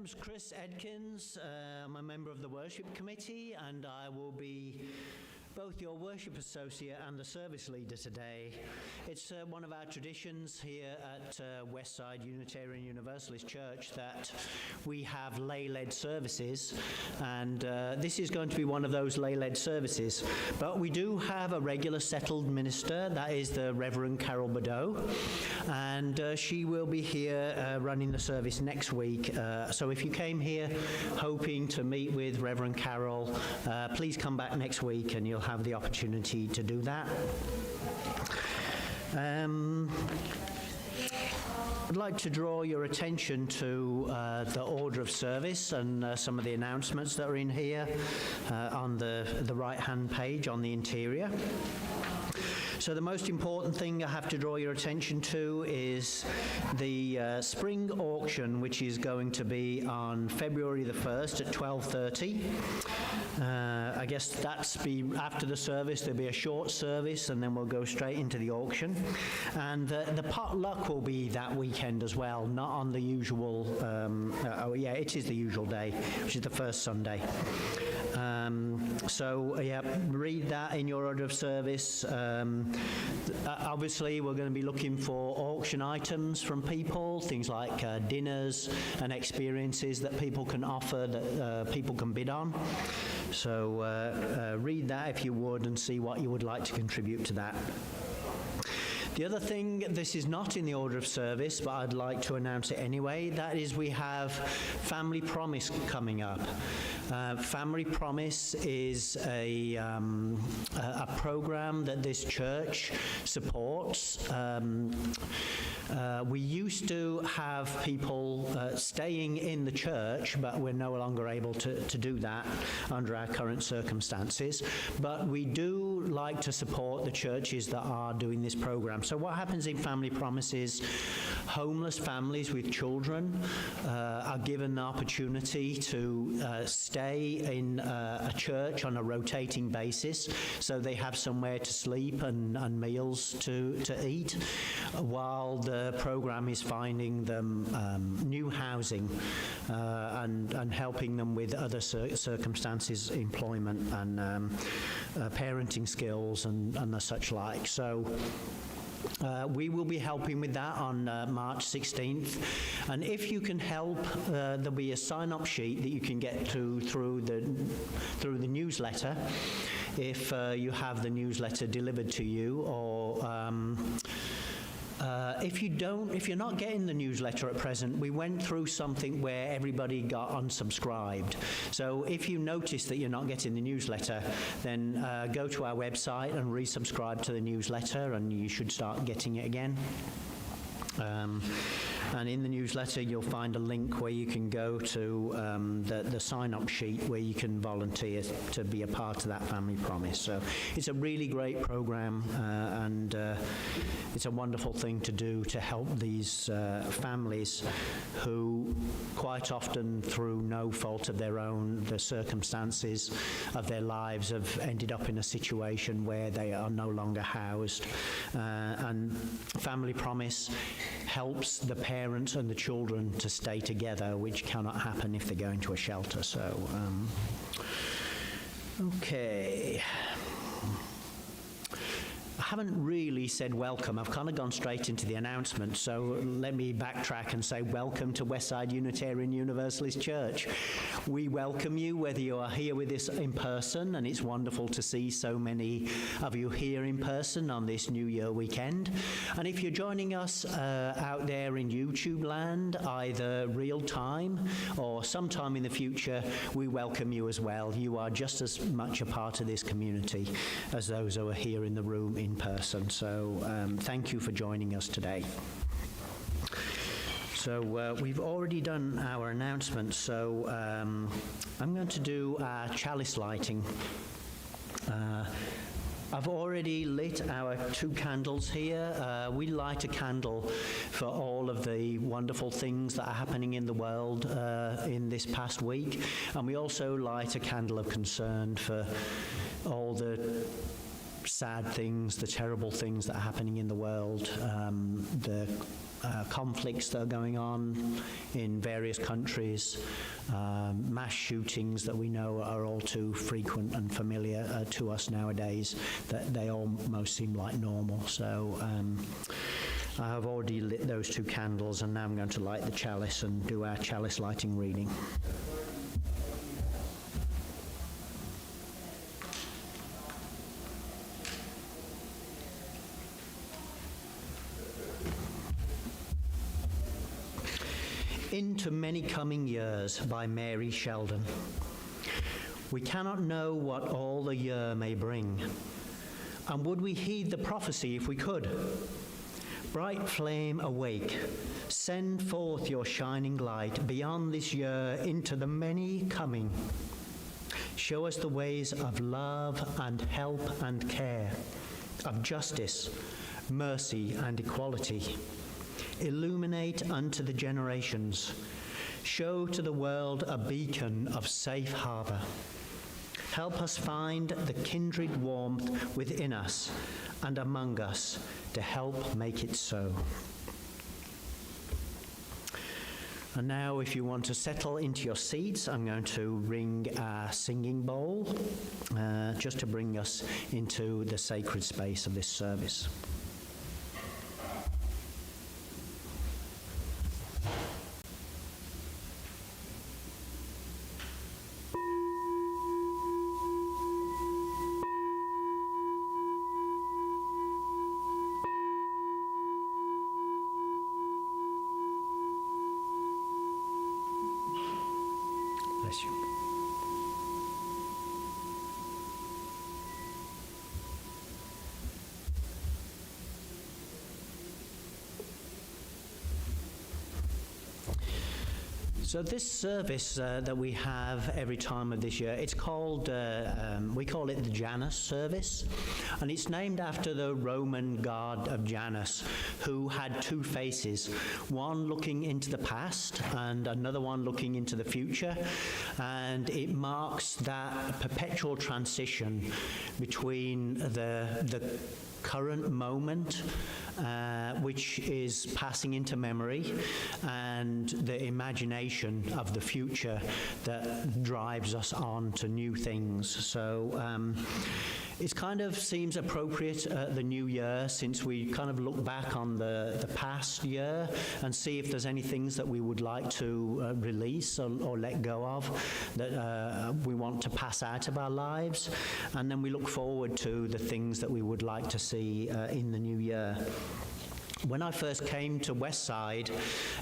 name's Chris Edkins. I'm a member of the worship committee, and I will be both your worship associate and the service leader today. It's one of our traditions here at Westside Unitarian Universalist Church that we have lay-led services, and this is going to be one of those lay-led services. But we do have a regular settled minister, that is the Reverend Carol Badeau, and she will be here running the service next week. So if you came here hoping to meet with Reverend Carol, please come back next week and you'll have the opportunity to do that. I'd like to draw your attention to the order of service and some of the announcements that are in here on the right-hand page on the interior. So the most important thing I have to draw your attention to is the spring auction, which is going to be on February the 1st at 12:30. I guess that's after the service. There'll be a short service and then we'll go straight into the auction. And the potluck will be that weekend as well, not on the usual, it is the usual day, which is the first Sunday. Read that in your order of service. Obviously, we're going to be looking for auction items from people, things like dinners and experiences that people can offer, that people can bid on. So read that if you would and see what you would like to contribute to that. The other thing, this is not in the order of service, but I'd like to announce it anyway, that is we have Family Promise coming up. Family Promise is a program that this church supports. We used to have people staying in the church, but we're no longer able to do that under our current circumstances. But we do like to support the churches that are doing this program. So what happens in Family Promise is homeless families with children are given the opportunity to stay in a church on a rotating basis, so they have somewhere to sleep and meals to eat, while the program is finding them new housing and helping them with other circumstances, employment and parenting skills and the such like. So we will be helping with that on March 16th, and if you can help, there'll be a sign-up sheet that you can get to through the newsletter if you have the newsletter delivered to you, or if you're not getting the newsletter at present, we went through something where everybody got unsubscribed. So if you notice that you're not getting the newsletter, then go to our website and resubscribe to the newsletter, and you should start getting it again. And in the newsletter you'll find a link where you can go to the sign-up sheet where you can volunteer to be a part of that Family Promise. So it's a really great program, and it's a wonderful thing to do to help these families who quite often, through no fault of their own, the circumstances of their lives have ended up in a situation where they are no longer housed. And Family Promise helps the parents and the children to stay together, which cannot happen if they go into a shelter. So, okay. I haven't really said welcome. I've kind of gone straight into the announcement, so let me backtrack and say welcome to Westside Unitarian Universalist Church. We welcome you whether you are here with us in person, and it's wonderful to see so many of you here in person on this New Year weekend. And if you're joining us out there in YouTube land, either real time or sometime in the future, we welcome you as well. You are just as much a part of this community as those who are here in the room in person. So thank you for joining us today. So we've already done our announcements, so I'm going to do our chalice lighting. I've already lit our 2 candles here. We light a candle for all of the wonderful things that are happening in the world in this past week, and we also light a candle of concern for all the sad things, the terrible things that are happening in the world, the conflicts that are going on in various countries, mass shootings that we know are all too frequent and familiar to us nowadays, that they almost seem like normal. So I have already lit those 2 candles, and now I'm going to light the chalice and do our chalice lighting reading. Into Many Coming Years by Mary Sheldon. We cannot know what all the year may bring, and would we heed the prophecy if we could? Bright flame awake, send forth your shining light beyond this year into the many coming. Show us the ways of love and help and care, of justice, mercy and equality. Illuminate unto the generations. Show to the world a beacon of safe harbour. Help us find the kindred warmth within us and among us to help make it so. And now, if you want to settle into your seats, I'm going to ring our singing bowl, just to bring us into the sacred space of this service. Bless you. So this service that we have every time of this year, it's called, we call it the Janus service, and it's named after the Roman god of Janus, who had 2 faces, one looking into the past and another one looking into the future, and it marks that perpetual transition between the current moment, which is passing into memory, and the imagination of the future that drives us on to new things. So it kind of seems appropriate at the new year, since we kind of look back on the past year and see if there's any things that we would like to release or let go of, that we want to pass out of our lives, and then we look forward to the things that we would like to see in the new year. When I first came to Westside,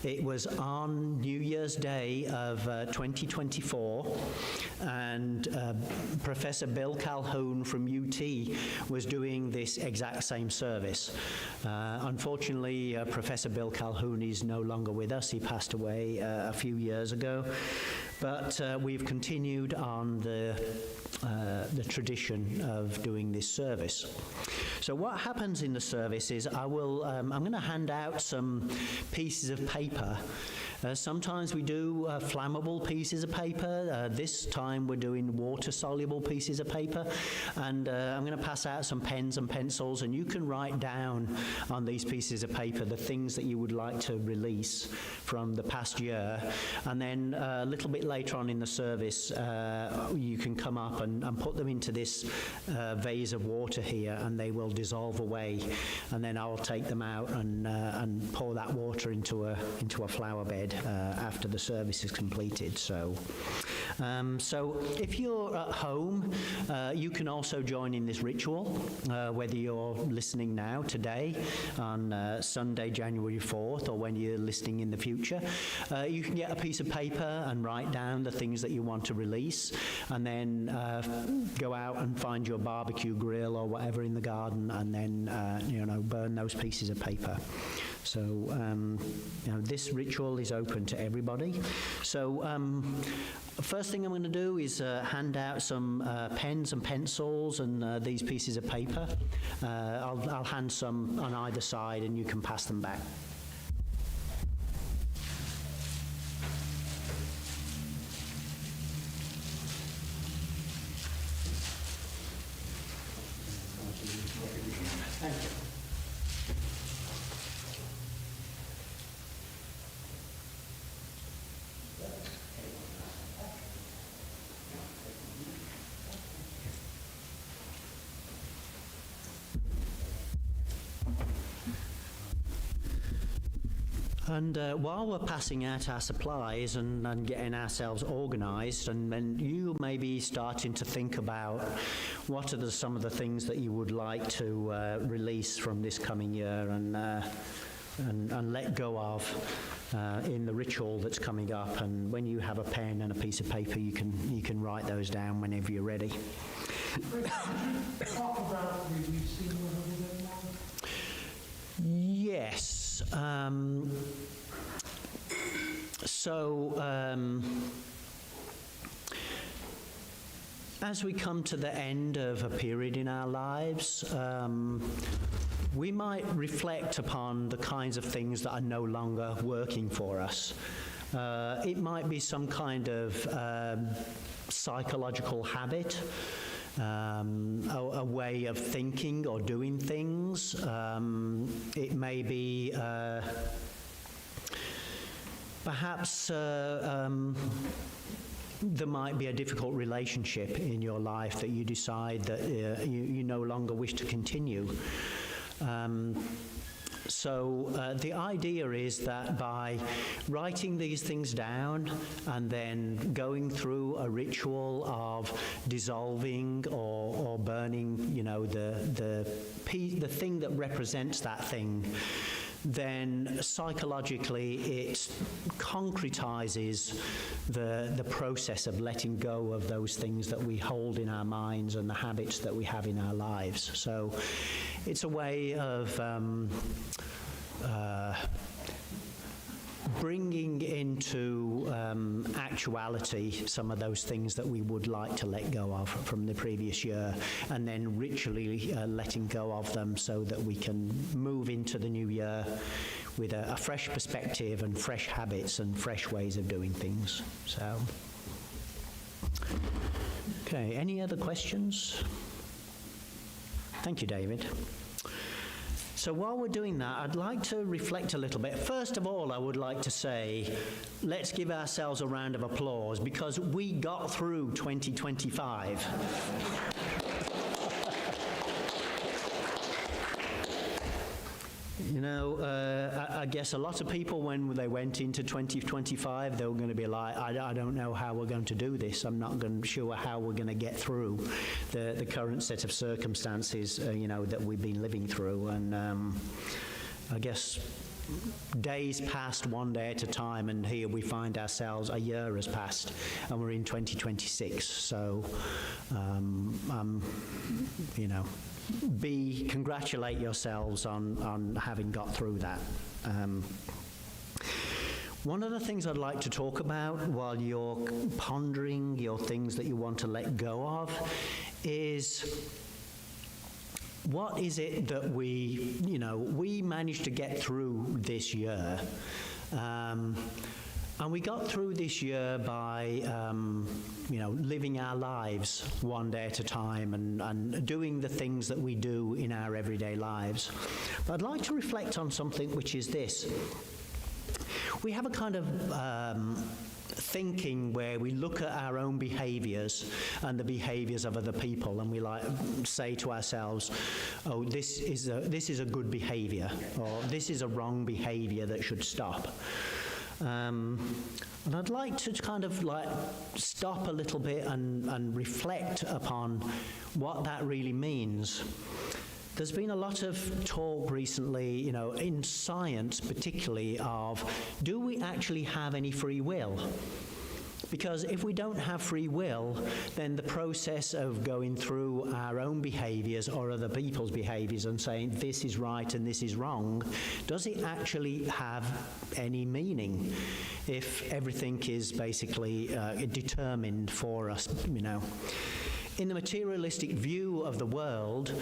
it was on New Year's Day of 2024, and Professor Bill Calhoun from UT was doing this exact same service. Unfortunately, Professor Bill Calhoun is no longer with us. He passed away a few years ago, but we've continued on the tradition of doing this service. So what happens in the service is I'm going to hand out some pieces of paper. Sometimes we do flammable pieces of paper. This time we're doing water-soluble pieces of paper. And I'm going to pass out some pens and pencils, and you can write down on these pieces of paper the things that you would like to release from the past year. And then a little bit later on in the service, you can come up and put them into this vase of water here, and they will dissolve away. And then I'll take them out and pour that water into a flower bed after the service is completed. So if you're at home, you can also join in this ritual, whether you're listening now, today, on Sunday, January 4th, or when you're listening in the future. You can get a piece of paper and write down the things that you want to release, and then go out and find your barbecue grill or whatever in the garden, and then burn those pieces of paper. So this ritual is open to everybody. So first thing I'm going to do is hand out some pens and pencils and these pieces of paper. I'll hand some on either side, and you can pass them back. And while we're passing out our supplies and getting ourselves organised, and then you may be starting to think about what are some of the things that you would like to release from this coming year and let go of in the ritual that's coming up. And when you have a pen and a piece of paper, you can write those down whenever you're ready. Talk about releasing a little bit more. Yes. As we come to the end of a period in our lives, we might reflect upon the kinds of things that are no longer working for us. It might be some kind of psychological habit, a way of thinking or doing things. It may be perhaps there might be a difficult relationship in your life that you decide that you no longer wish to continue. The idea is that by writing these things down and then going through a ritual of dissolving or burning, the thing that represents that thing, then psychologically it concretizes the process of letting go of those things that we hold in our minds and the habits that we have in our lives. So it's a way of bringing into actuality some of those things that we would like to let go of from the previous year, and then ritually letting go of them so that we can move into the new year with a fresh perspective and fresh habits and fresh ways of doing things. So, okay, any other questions? Thank you, David. So while we're doing that, I'd like to reflect a little bit. First of all, I would like to say, let's give ourselves a round of applause because we got through 2025. I guess a lot of people, when they went into 2025, they were going to be like, I don't know how we're going to do this. I'm not sure how we're going to get through the current set of circumstances, that we've been living through. And I guess days passed one day at a time, and here we find ourselves, a year has passed, and we're in 2026. So, congratulate yourselves on having got through that. One of the things I'd like to talk about while you're pondering your things that you want to let go of is, what is it that we managed to get through this year? And we got through this year by, living our lives one day at a time and doing the things that we do in our everyday lives. But I'd like to reflect on something which is this. We have a kind of thinking where we look at our own behaviours and the behaviours of other people, and we say to ourselves, oh, this is a good behaviour, or this is a wrong behaviour that should stop. And I'd like to kind of stop a little bit and reflect upon what that really means. There's been a lot of talk recently, in science particularly, of do we actually have any free will? Because if we don't have free will, then the process of going through our own behaviours or other people's behaviours and saying this is right and this is wrong, does it actually have any meaning if everything is basically determined for us, In the materialistic view of the world,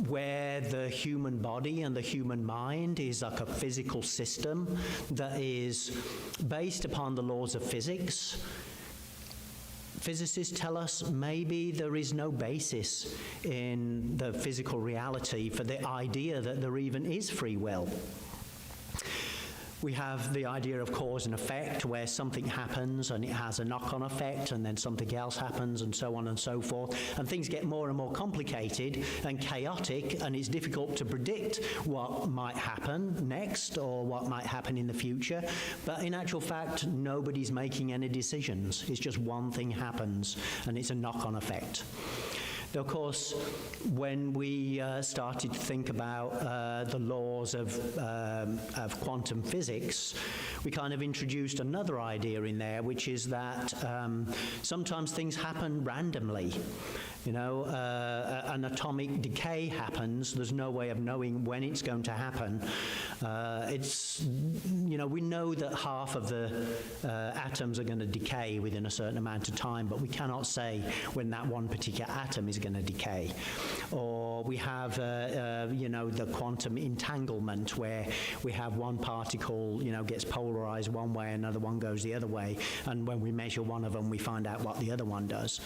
where the human body and the human mind is like a physical system that is based upon the laws of physics, physicists tell us maybe there is no basis in the physical reality for the idea that there even is free will. We have the idea of cause and effect, where something happens and it has a knock-on effect, and then something else happens, and so on and so forth. And things get more and more complicated and chaotic, and it's difficult to predict what might happen next or what might happen in the future. But in actual fact, nobody's making any decisions. It's just one thing happens, and it's a knock-on effect. Now, of course, when we started to think about the laws of quantum physics, we kind of introduced another idea in there, which is that sometimes things happen randomly. You know, an atomic decay happens. There's no way of knowing when it's going to happen. We know that half of the atoms are going to decay within a certain amount of time, but we cannot say when that one particular atom is going to decay. Or we have, the quantum entanglement, where we have one particle, gets polarized one way, another one goes the other way, and when we measure one of them, we find out what the other one does.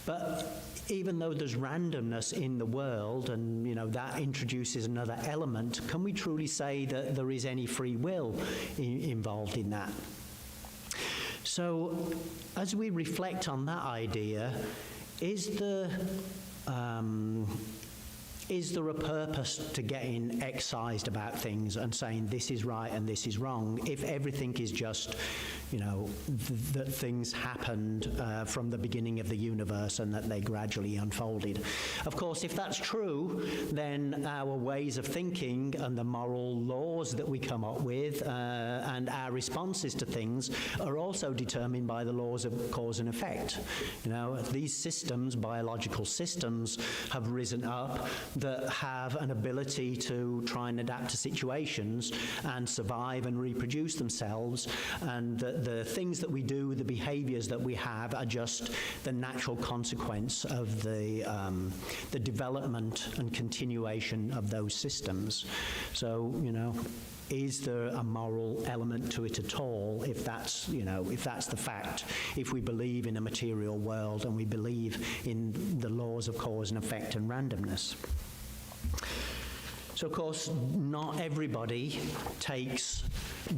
But even though there's randomness in the world, and that introduces another element, can we truly say that there is any free will involved in that? So, as we reflect on that idea, is there a purpose to getting excised about things and saying this is right and this is wrong, if everything is just, that things happened from the beginning of the universe and that they gradually unfolded? Of course, if that's true, then our ways of thinking and the moral laws that we come up with and our responses to things are also determined by the laws of cause and effect. These systems, biological systems, have risen up that have an ability to try and adapt to situations and survive and reproduce themselves, and the things that we do, the behaviors that we have, are just the natural consequence of the development and continuation of those systems. So, is there a moral element to it at all, if that's the fact, if we believe in a material world and we believe in the laws of cause and effect and randomness? So, of course, not everybody takes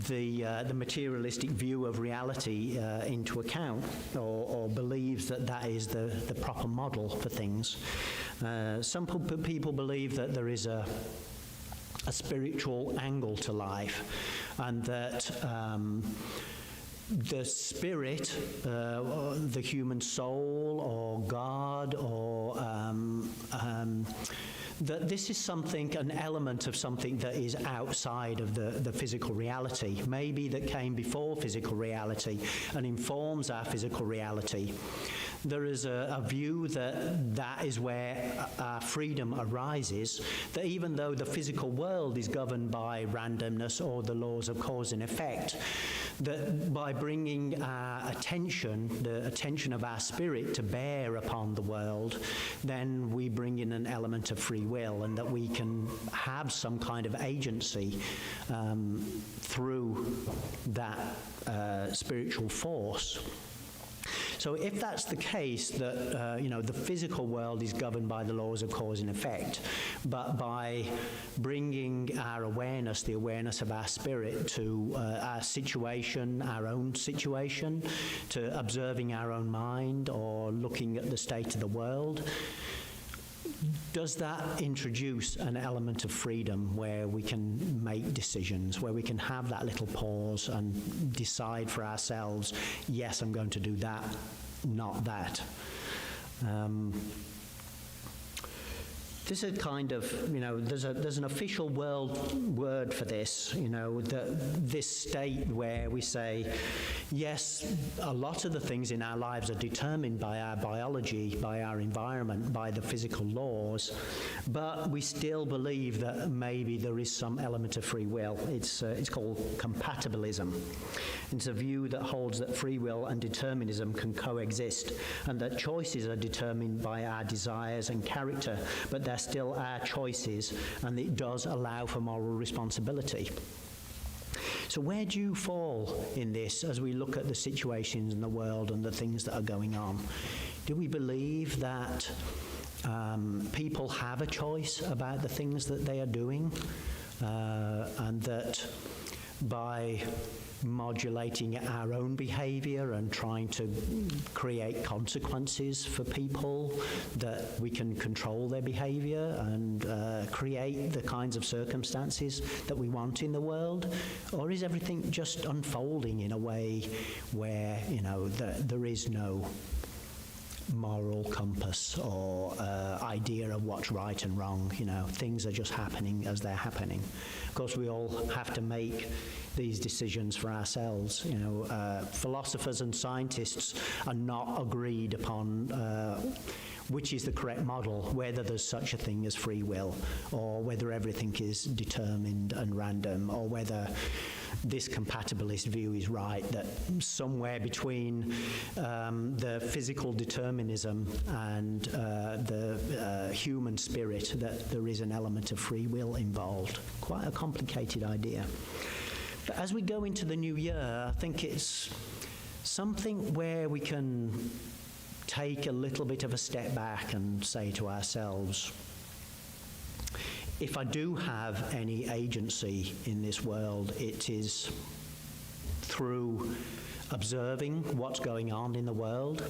the materialistic view of reality into account, or believes that is the proper model for things. Some people believe that there is a spiritual angle to life, and that the spirit, the human soul, or God, or that this is something, an element of something that is outside of the physical reality, maybe that came before physical reality and informs our physical reality. There is a view that is where our freedom arises, that even though the physical world is governed by randomness or the laws of cause and effect, that by bringing our attention, the attention of our spirit, to bear upon the world, then we bring in an element of free will, and that we can have some kind of agency through that spiritual force. So if that's the case, that the physical world is governed by the laws of cause and effect, but by bringing our awareness, the awareness of our spirit, to our situation, our own situation, to observing our own mind or looking at the state of the world, does that introduce an element of freedom where we can make decisions, where we can have that little pause and decide for ourselves, yes, I'm going to do that, not that? This is kind of, there's an official word for this, this state where we say, yes, a lot of the things in our lives are determined by our biology, by our environment, by the physical laws, but we still believe that maybe there is some element of free will. It's called compatibilism. It's a view that holds that free will and determinism can coexist, and that choices are determined by our desires and character, but they're still our choices, and it does allow for moral responsibility. So where do you fall in this as we look at the situations in the world and the things that are going on? Do we believe that people have a choice about the things that they are doing, and that by modulating our own behavior and trying to create consequences for people, that we can control their behavior and create the kinds of circumstances that we want in the world? Or is everything just unfolding in a way where, you know, there is no moral compass or idea of what's right and wrong? You know, things are just happening as they're happening. Of course, we all have to make these decisions for ourselves. You know, philosophers and scientists are not agreed upon which is the correct model, whether there's such a thing as free will, or whether everything is determined and random, or whether this compatibilist view is right, that somewhere between the physical determinism and the human spirit, that there is an element of free will involved. Quite a complicated idea. But as we go into the new year, I think it's something where we can take a little bit of a step back and say to ourselves, if I do have any agency in this world, it is through observing what's going on in the world.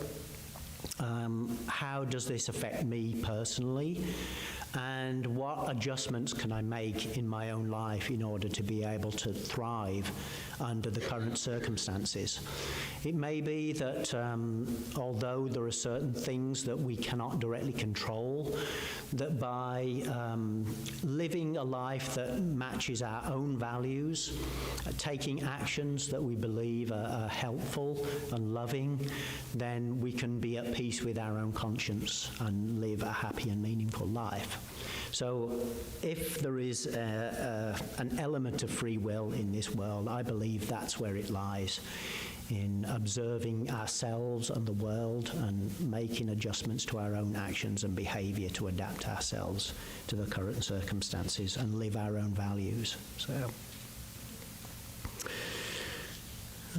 How does this affect me personally? And what adjustments can I make in my own life in order to be able to thrive under the current circumstances? It may be that although there are certain things that we cannot directly control, that by living a life that matches our own values, taking actions that we believe are helpful and loving, then we can be at peace with our own conscience and live a happy and meaningful life. So if there is an element of free will in this world, I believe that's where it lies, in observing ourselves and the world and making adjustments to our own actions and behavior to adapt ourselves to the current circumstances and live our own values. So,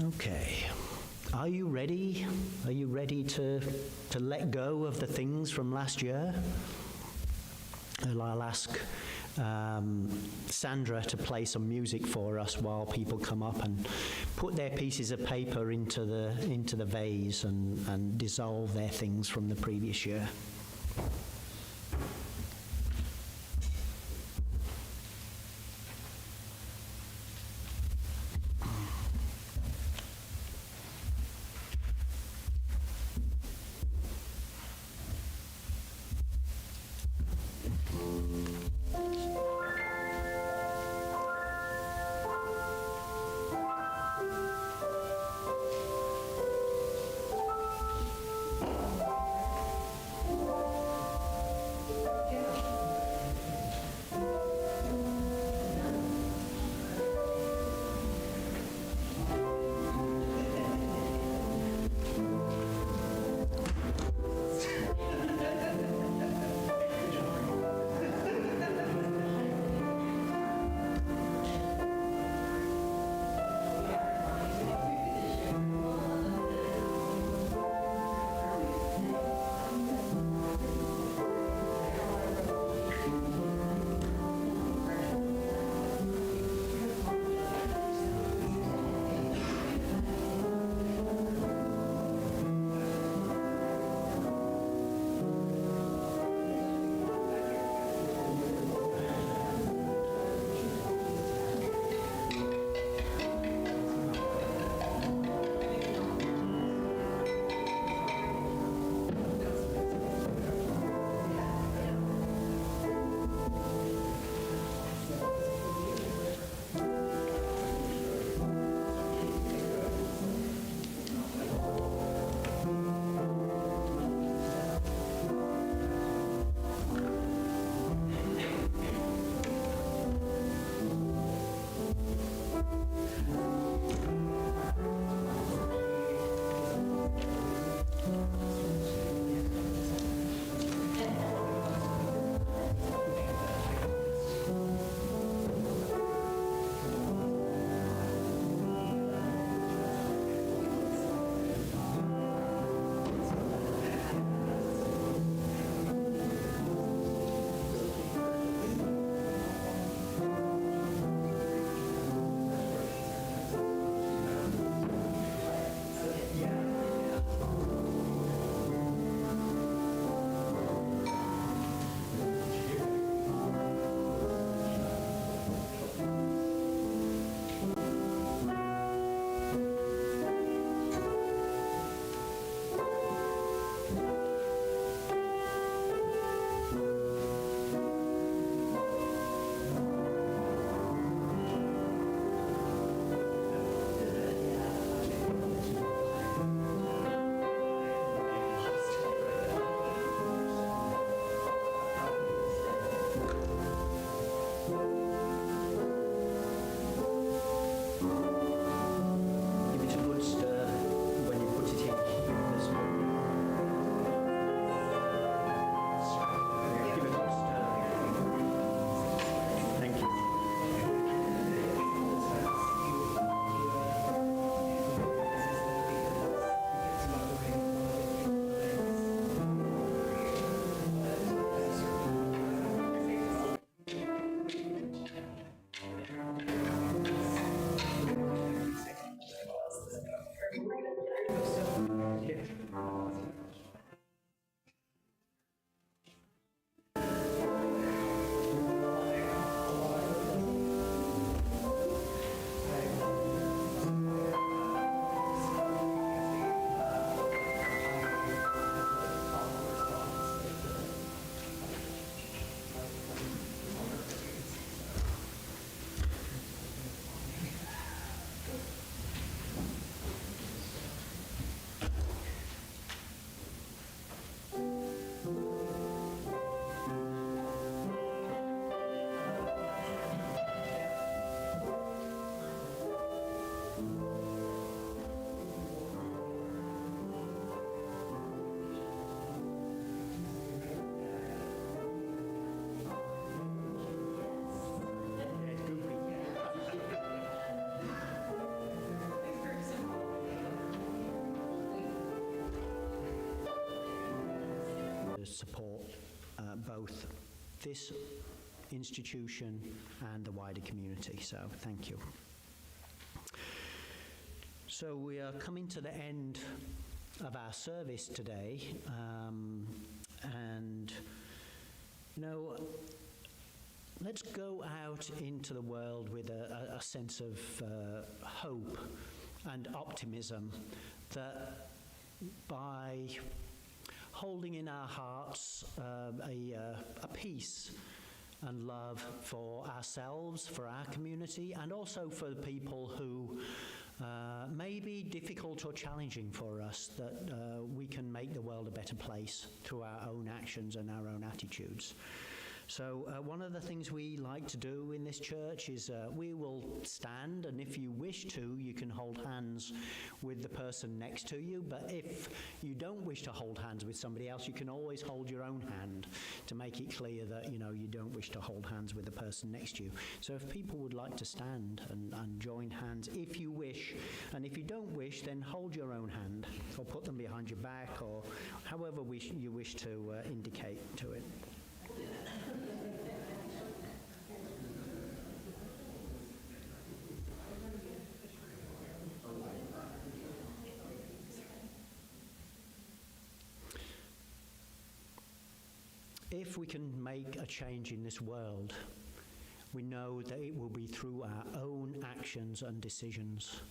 okay. Are you ready? Are you ready to let go of the things from last year? I'll ask Sandra to play some music for us while people come up and put their pieces of paper into the vase and dissolve their things from the previous year. support both this institution and the wider community. So thank you. So we are coming to the end of our service today, and let's go out into the world with a sense of hope and optimism that by holding in our hearts a peace and love for ourselves, for our community, and also for the people who may be difficult or challenging for us, that we can make the world a better place through our own actions and our own attitudes. So one of the things we like to do in this church is we will stand, and if you wish to, you can hold hands with the person next to you. But if you don't wish to hold hands with somebody else, you can always hold your own hand to make it clear that, you don't wish to hold hands with the person next to you. So if people would like to stand and join hands, if you wish, and if you don't wish, then hold your own hand or put them behind your back, or however you wish to indicate to it. If we can make a change in this world, we know that it will be through our own actions and decisions.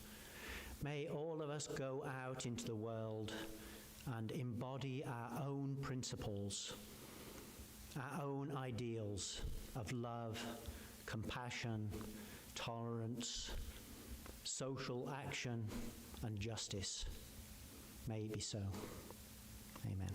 May all of us go out into the world and embody our own principles, our own ideals of love, compassion, tolerance, social action, and justice. May it be so. Amen.